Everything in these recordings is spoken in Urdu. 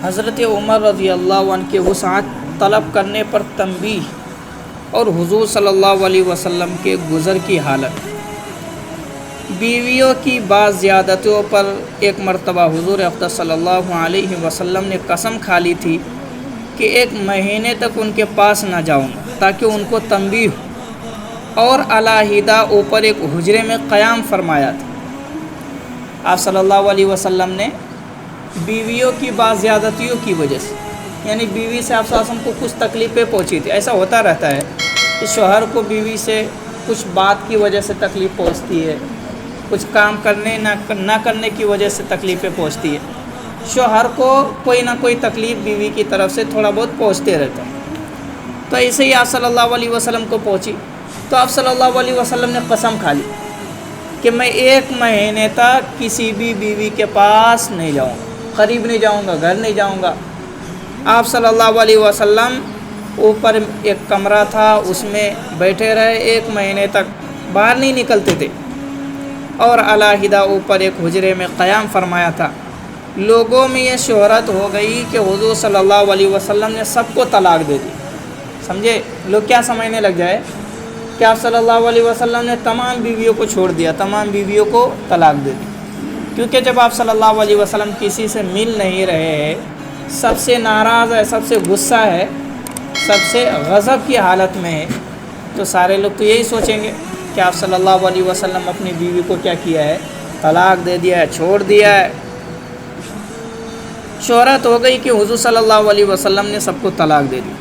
حضرت عمر رضی اللہ عنہ کے وسعت طلب کرنے پر تنبیہ اور حضور صلی اللہ علیہ وسلم کے گزر کی حالت۔ بیویوں کی بعض زیادتیوں پر ایک مرتبہ حضور اقدس صلی اللہ علیہ وسلم نے قسم کھا لی تھی کہ 1 مہینے تک ان کے پاس نہ جاؤں گا تاکہ ان کو تنبیہ ہو، اور علیحدہ اوپر ایک حجرے میں قیام فرمایا تھا۔ آپ صلی اللہ علیہ وسلم نے بیویوں کی بعض زیادتیوں کی وجہ سے، یعنی بیوی سے آپ صلی اللہ علیہ وسلم کو کچھ تکلیفیں پہنچی تھی۔ ایسا ہوتا رہتا ہے کہ شوہر کو بیوی سے کچھ بات کی وجہ سے تکلیف پہنچتی ہے، کچھ کام کرنے نہ کرنے کی وجہ سے تکلیفیں پہنچتی ہے۔ شوہر کو کوئی نہ کوئی تکلیف بیوی کی طرف سے تھوڑا بہت پہنچتے رہتا ہے۔ تو ایسے ہی آپ صلی اللہ علیہ وسلم کو پہنچی، تو آپ صلی اللہ علیہ وسلم نے قسم کھا لی کہ میں 1 مہینے تک کسی بھی بیوی کے پاس نہیں جاؤں گا، قریب نہیں جاؤں گا، گھر نہیں جاؤں گا۔ آپ صلی اللہ علیہ وسلم اوپر ایک کمرہ تھا، اس میں بیٹھے رہے 1 مہینے تک، باہر نہیں نکلتے تھے، اور علیحدہ اوپر ایک حجرے میں قیام فرمایا تھا۔ لوگوں میں یہ شہرت ہو گئی کہ حضور صلی اللہ علیہ وسلم نے سب کو طلاق دے دی۔ سمجھے؟ لوگ کیا سمجھنے لگ جائے کہ آپ صلی اللہ علیہ وسلم نے تمام بیویوں کو چھوڑ دیا، تمام بیویوں کو طلاق دے دی، کیونکہ جب آپ صلی اللہ علیہ وسلم کسی سے مل نہیں رہے ہیں، سب سے ناراض ہے، سب سے غصہ ہے، سب سے غضب کی حالت میں ہے، تو سارے لوگ تو یہی سوچیں گے کہ آپ صلی اللہ علیہ وسلم اپنی بیوی کو کیا کیا ہے، طلاق دے دیا ہے، چھوڑ دیا ہے۔ شہرت ہو گئی کہ حضور صلی اللہ علیہ وسلم نے سب کو طلاق دے دی۔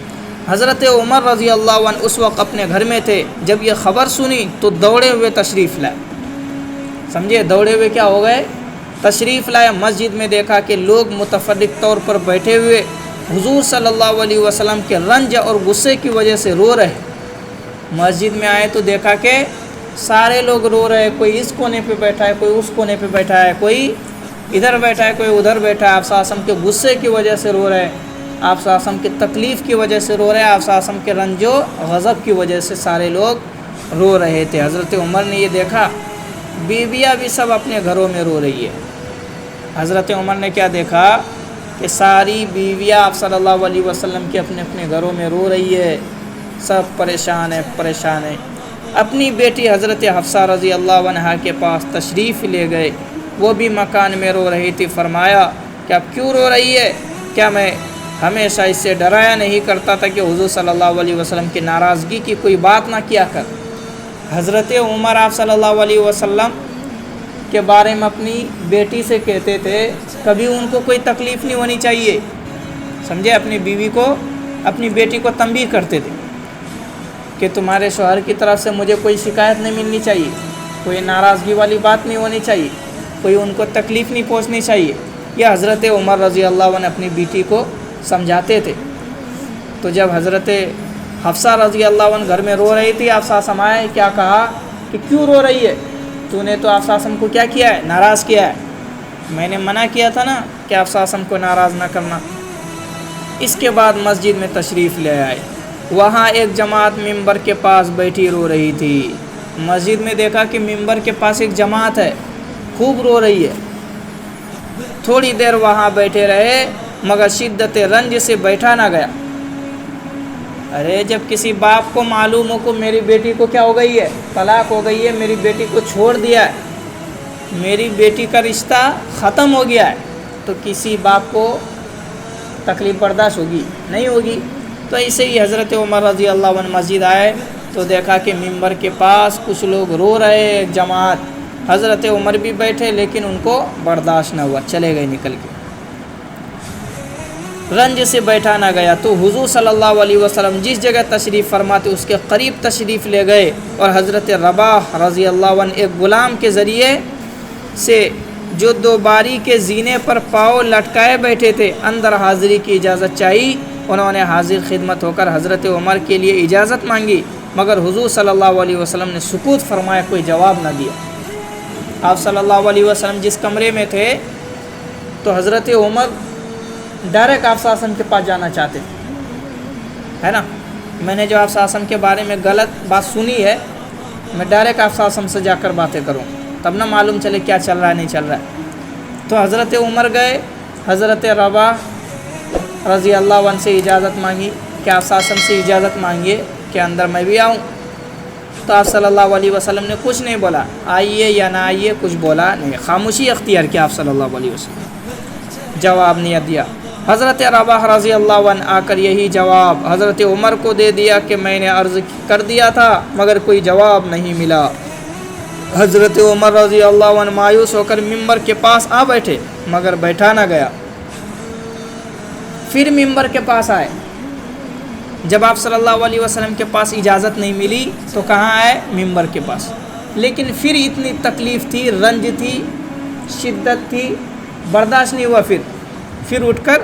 حضرت عمر رضی اللہ عنہ اس وقت اپنے گھر میں تھے، جب یہ خبر سنی تو دوڑے ہوئے تشریف لائے۔ سمجھے؟ دوڑے ہوئے کیا ہو گئے؟ تشریف لائے۔ مسجد میں دیکھا کہ لوگ متفرق طور پر بیٹھے ہوئے حضور صلی اللہ علیہ وسلم کے رنج اور غصے کی وجہ سے رو رہے۔ مسجد میں آئے تو دیکھا کہ سارے لوگ رو رہے، کوئی اس کونے پہ بیٹھا ہے، کوئی اس کونے پہ بیٹھا ہے، کوئی ادھر بیٹھا ہے، کوئی ادھر بیٹھا ہے۔ آپ صلی اللہ علیہ وسلم کے غصے کی وجہ سے رو رہے، آپ صلی اللہ علیہ وسلم کی تکلیف کی وجہ سے رو رہے، آپ صلی اللہ علیہ وسلم کے رنج و غضب کی وجہ سے سارے لوگ رو رہے تھے۔ حضرت عمر نے یہ دیکھا، بیویاں بھی سب اپنے گھروں میں رو رہی ہے۔ حضرت عمر نے کیا دیکھا کہ ساری بیویاں آپ صلی اللہ علیہ وسلم کے اپنے اپنے گھروں میں رو رہی ہے، سب پریشان ہے۔ اپنی بیٹی حضرت حفصہ رضی اللہ عنہا کے پاس تشریف لے گئے، وہ بھی مکان میں رو رہی تھی۔ فرمایا کہ اب کیوں رو رہی ہے؟ کیا میں ہمیشہ اس سے ڈرایا نہیں کرتا تھا کہ حضور صلی اللہ علیہ وسلم کی ناراضگی کی کوئی بات نہ کیا کر؟ حضرت عمر آپ صلی اللہ علیہ وسلم کے بارے میں اپنی بیٹی سے کہتے تھے کبھی ان کو کوئی تکلیف نہیں ہونی چاہیے۔ سمجھے؟ اپنی بیوی کو، اپنی بیٹی کو تنبیہ کرتے تھے کہ تمہارے شوہر کی طرف سے مجھے کوئی شکایت نہیں ملنی چاہیے، کوئی ناراضگی والی بات نہیں ہونی چاہیے، کوئی ان کو تکلیف نہیں پہنچنی چاہیے۔ یہ حضرت عمر رضی اللہ عنہ اپنی بیٹی کو سمجھاتے تھے۔ تو جب حضرت حفصہ رضی اللہ عنہ گھر میں رو رہی تھی، آپ صلی اللہ علیہ وسلم آئے، کیا کہا کہ کیوں رو رہی ہے؟ تو نے تو آپ صلی اللہ علیہ وسلم کو کیا کیا ہے؟ ناراض کیا ہے۔ میں نے منع کیا تھا نا کہ آپ صلی اللہ علیہ وسلم کو ناراض نہ کرنا۔ اس کے بعد مسجد میں تشریف لے آئے، وہاں ایک جماعت ممبر کے پاس بیٹھی رو رہی تھی۔ مسجد میں دیکھا کہ ممبر کے پاس ایک جماعت ہے، خوب رو رہی ہے۔ تھوڑی دیر وہاں بیٹھے رہے، مگر شدت رنج سے بیٹھا نہ گیا۔ ارے جب کسی باپ کو معلوم ہو کہ میری بیٹی کو کیا ہو گئی ہے، طلاق ہو گئی ہے، میری بیٹی کو چھوڑ دیا ہے، میری بیٹی کا رشتہ ختم ہو گیا ہے، تو کسی باپ کو تکلیف برداشت ہوگی؟ نہیں ہوگی۔ تو ایسے ہی حضرت عمر رضی اللہ عنہ مسجد آئے تو دیکھا کہ ممبر کے پاس کچھ لوگ رو رہے، جماعت۔ حضرت عمر بھی بیٹھے، لیکن ان کو برداشت نہ ہوا، چلے گئے نکل کے۔ رنج سے بیٹھا نہ گیا تو حضور صلی اللہ علیہ وسلم جس جگہ تشریف فرماتے اس کے قریب تشریف لے گئے، اور حضرت رباح رضی اللہ عنہ ایک غلام کے ذریعے سے جو 2 باری کے زینے پر پاؤں لٹکائے بیٹھے تھے، اندر حاضری کی اجازت چاہی۔ انہوں نے حاضر خدمت ہو کر حضرت عمر کے لیے اجازت مانگی، مگر حضور صلی اللہ علیہ وسلم نے سکوت فرمایا، کوئی جواب نہ دیا۔ آپ صلی اللہ علیہ وسلم جس کمرے میں تھے تو حضرت عمر ڈائریکٹ آپ صلی اللہ علیہ وسلم کے پاس جانا چاہتے تھے، ہے نا؟ میں نے جو آپ صلی اللہ علیہ وسلم کے بارے میں غلط بات سنی ہے، میں ڈائریکٹ آپ صلی اللہ علیہ وسلم سے جا کر باتیں کروں، تب نہ معلوم چلے کیا چل رہا ہے نہیں چل رہا ہے۔ تو حضرت عمر گئے، حضرت رباح رضی اللہ عنہ سے اجازت مانگی کہ آپ صلی اللہ علیہ وسلم سے اجازت مانگیے کہ اندر میں بھی آؤں. تو آپ صلی اللہ علیہ وسلم نے کچھ نہیں بولا، آئیے یا نہ آئیے کچھ بولا نہیں، خاموشی اختیار کیا آپ صلی اللہ علیہ وسلم، جواب نہیں دیا. حضرت رباح رضی اللہ عنہ آ کر یہی جواب حضرت عمر کو دے دیا کہ میں نے عرض کر دیا تھا مگر کوئی جواب نہیں ملا. حضرت عمر رضی اللہ عنہ مایوس ہو کر ممبر کے پاس آ بیٹھے مگر بیٹھا نہ گیا. پھر ممبر کے پاس آئے، جب آپ صلی اللہ علیہ وسلم کے پاس اجازت نہیں ملی تو کہاں آئے؟ ممبر کے پاس. لیکن پھر اتنی تکلیف تھی، رنج تھی، شدت تھی، برداشت نہیں ہوا، پھر اٹھ کر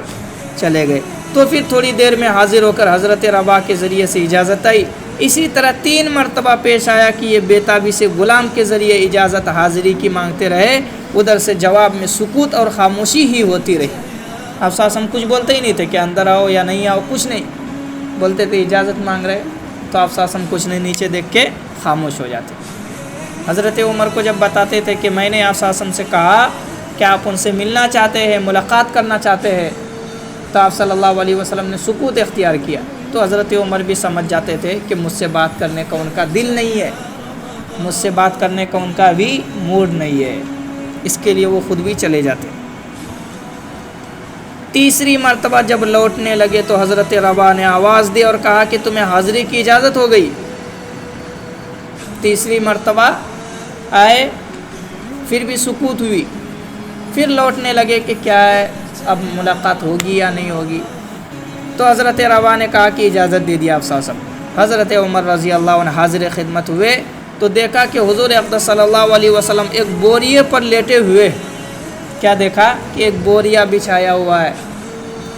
چلے گئے. تو پھر تھوڑی دیر میں حاضر ہو کر حضرت رباح کے ذریعے سے اجازت آئی. اسی طرح 3 مرتبہ پیش آیا کہ یہ بےتابی سے غلام کے ذریعے اجازت حاضری کی مانگتے رہے. ادھر سے جواب میں سکوت اور خاموشی ہی ہوتی رہی. آپ صلی اللہ علیہ وسلم کچھ بولتے ہی نہیں تھے کہ اندر آؤ یا نہیں آؤ، کچھ نہیں بولتے تھے. اجازت مانگ رہے تو آپ صلی اللہ علیہ وسلم کچھ نہیں، نیچے دیکھ کے خاموش ہو جاتے. حضرت عمر کو جب بتاتے تھے کہ میں نے آپ صلی اللہ علیہ وسلم سے کہا کہ آپ ان سے ملنا چاہتے ہیں، ملاقات کرنا چاہتے ہیں، تو آپ صلی اللہ علیہ وسلم نے سکوت اختیار کیا. تو حضرت عمر بھی سمجھ جاتے تھے کہ مجھ سے بات کرنے کا ان کا دل نہیں ہے، مجھ سے بات کرنے کا ان کا بھی موڈ نہیں ہے، اس کے لیے وہ خود بھی چلے جاتے. تیسری مرتبہ جب لوٹنے لگے تو حضرت رباح نے آواز دی اور کہا کہ تمہیں حاضری کی اجازت ہو گئی. تیسری مرتبہ آئے، پھر بھی سکوت ہوئی. پھر لوٹنے لگے کہ کیا ہے، اب ملاقات ہوگی یا نہیں ہوگی. تو حضرت رباح نے کہا کہ اجازت دے دیا آپ صلی اللہ علیہ وسلم. حضرت عمر رضی اللہ عنہ حاضر خدمت ہوئے تو دیکھا کہ حضور اقدس صلی اللہ علیہ وسلم ایک بوریے پر لیٹے ہوئے. کیا دیکھا؟ کہ ایک بوریا بچھایا ہوا ہے،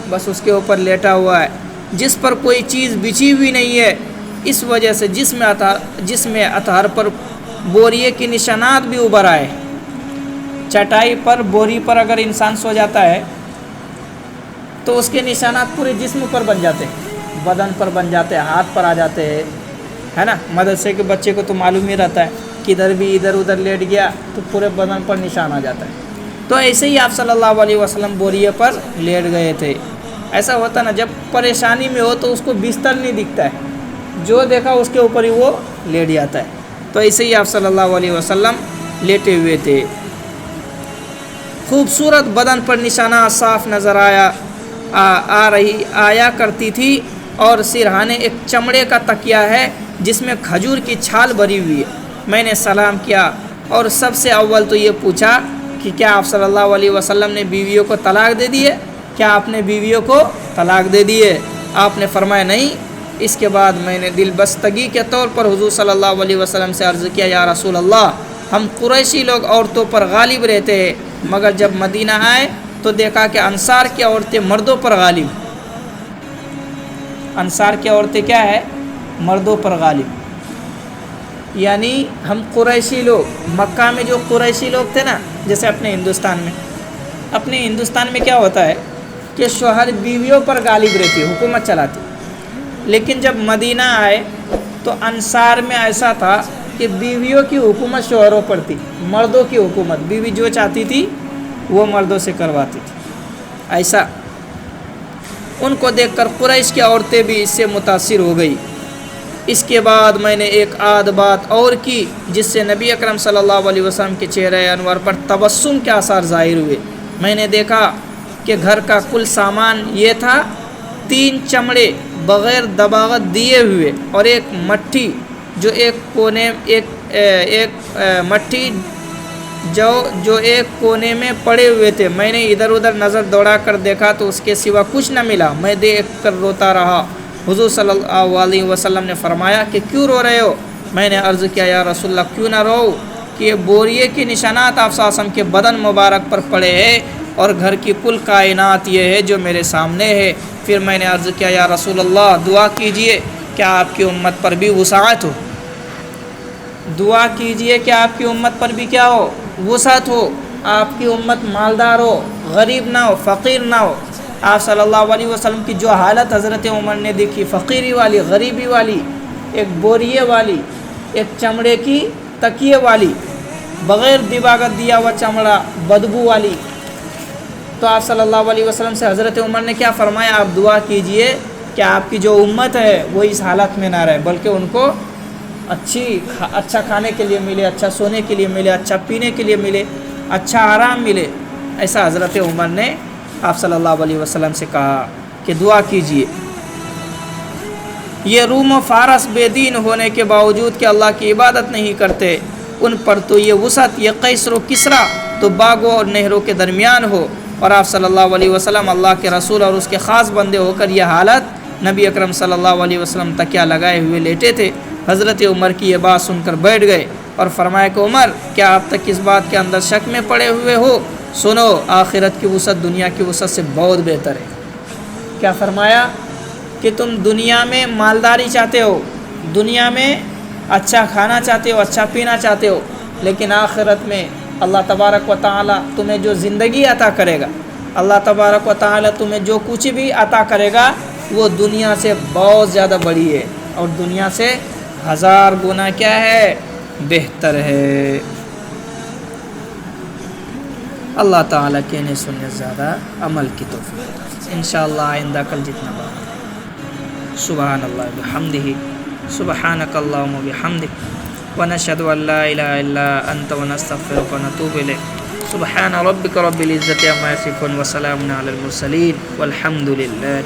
بس اس کے اوپر لیٹا ہوا ہے، جس پر کوئی چیز بچھی ہوئی نہیں ہے. اس وجہ سے جس میں اطہر پر بوریے کے نشانات بھی ابھر آئے. چٹائی پر، بوری پر اگر انسان سو جاتا ہے تو اس کے نشانات پورے جسم پر بن جاتے ہیں، بدن پر بن جاتے ہیں، ہاتھ پر آ جاتے ہیں، ہے نا. مدرسے کے بچے کو تو معلوم ہی رہتا ہے کہ ادھر بھی ادھر ادھر لیٹ گیا تو پورے بدن پر نشان آ جاتا ہے. تو ایسے ہی آپ صلی اللہ علیہ وسلم بوریے پر لیٹ گئے تھے. ایسا ہوتا نا جب پریشانی میں ہو تو اس کو بستر نہیں دکھتا ہے، جو دیکھا اس کے اوپر ہی وہ لیٹ جاتا ہے. تو ایسے ہی آپ صلی اللہ علیہ وسلم لیٹے ہوئے تھے. خوبصورت بدن پر نشانات صاف نظر آیا کرتی تھی اور سرہانے ایک چمڑے کا تکیہ ہے جس میں کھجور کی چھال بھری ہوئی ہے. میں نے سلام کیا اور سب سے اول تو یہ پوچھا کہ کیا آپ صلی اللہ علیہ وسلم نے بیویوں کو طلاق دے دیے؟ کیا آپ نے بیویوں کو طلاق دے دیے؟ آپ نے فرمایا نہیں. اس کے بعد میں نے دل بستگی کے طور پر حضور صلی اللہ علیہ وسلم سے عرض کیا، یا رسول اللہ، ہم قریشی لوگ عورتوں پر غالب رہتے ہیں، مگر جب مدینہ آئے تو دیکھا کہ انصار کی عورتیں مردوں پر غالب. انصار کی عورتیں کیا ہے؟ مردوں پر غالب. یعنی ہم قریشی لوگ، مکہ میں جو قریشی لوگ تھے نا، جیسے اپنے ہندوستان میں کیا ہوتا ہے کہ شوہر بیویوں پر غالب رہتی، حکومت چلاتی. لیکن جب مدینہ آئے تو انصار میں ایسا تھا کہ بیویوں کی حکومت شوہروں پر تھی، مردوں کی حکومت بیوی جو چاہتی تھی وہ مردوں سے کرواتی تھی. ایسا ان کو دیکھ کر قریش کی عورتیں بھی اس سے متاثر ہو گئی. اس کے بعد میں نے ایک آدھ بات اور کی جس سے نبی اکرم صلی اللہ علیہ وسلم کے چہرہ انور پر تبسم کے آثار ظاہر ہوئے. میں نے دیکھا کہ گھر کا کل سامان یہ تھا: 3 چمڑے بغیر دباغت دیے ہوئے اور ایک مٹھی جو ایک کونے میں پڑے ہوئے تھے. میں نے ادھر ادھر نظر دوڑا کر دیکھا تو اس کے سوا کچھ نہ ملا. میں دیکھ کر روتا رہا. حضور صلی اللہ علیہ وسلم نے فرمایا کہ کیوں رو رہے ہو؟ میں نے عرض کیا، یا رسول اللہ، کیوں نہ رو کہ یہ بوریے کے نشانات آپ صلی اللہ علیہ وسلم کے بدن مبارک پر پڑے ہیں اور گھر کی کل کائنات یہ ہے جو میرے سامنے ہے. پھر میں نے عرض کیا، یا رسول اللہ، دعا کیجئے کہ آپ کی امت پر بھی وسعت ہو. دعا کیجئے کہ آپ کی امت پر بھی کیا ہو؟ وسعت ہو. آپ کی امت مالدار ہو، غریب نہ ہو، فقیر نہ ہو. آپ صلی اللہ علیہ وسلم کی جو حالت حضرت عمر نے دیکھی، فقیری والی، غریبی والی، ایک بوریے والی، ایک چمڑے کی تکیے والی، بغیر دباغت دیا ہوا چمڑا، بدبو والی، تو آپ صلی اللہ علیہ وسلم سے حضرت عمر نے کیا فرمایا؟ آپ دعا کیجئے کہ آپ کی جو امت ہے وہ اس حالت میں نہ رہے، بلکہ ان کو اچھا کھانے کے لیے ملے، اچھا سونے کے لیے ملے، اچھا پینے کے لیے ملے، اچھا آرام ملے۔ ایسا حضرت عمر نے آپ صلی اللہ علیہ وسلم سے کہا کہ دعا کیجئے۔ یہ روم و فارس بے دین ہونے کے باوجود کہ اللہ کی عبادت نہیں کرتے، ان پر تو یہ وسعت، یہ قیصر و کسریٰ تو باغوں اور نہروں کے درمیان ہو، اور آپ صلی اللہ علیہ وسلم اللہ کے رسول اور اس کے خاص بندے ہو کر یہ حالت نبی اکرم صلی اللہ علیہ وسلم تکیہ لگائے ہوئے لیٹے تھے۔ حضرت عمر کی یہ بات سن کر بیٹھ گئے اور فرمایا کہ عمر، کیا آپ تک اس بات کے اندر شک میں پڑے ہوئے ہو؟ سنو، آخرت کی وسعت دنیا کی وسعت سے بہت بہتر ہے۔ کیا فرمایا؟ کہ تم دنیا میں مالداری چاہتے ہو، دنیا میں اچھا کھانا چاہتے ہو، اچھا پینا چاہتے ہو، لیکن آخرت میں اللہ تبارک و تعالی تمہیں جو زندگی عطا کرے گا، اللہ تبارک و تعالی تمہیں جو کچھ بھی عطا کرے گا وہ دنیا سے بہت زیادہ بڑی ہے، اور دنیا سے 1000 گنا کیا ہے؟ بہتر ہے۔ اللہ تعالیٰ کہنے سننے زیادہ عمل کی توفیق۔ انشاءاللہ آئندہ کل جتنا بات سبحان اللہ بحمدہ، سبحانک اللہم بحمدک، ونشہد ان لا الہ الا انت ونستغفرک ونتوب الیک۔ سبحان ربک رب العزت عما یصفون وسلام علی المرسلین والحمد للہ۔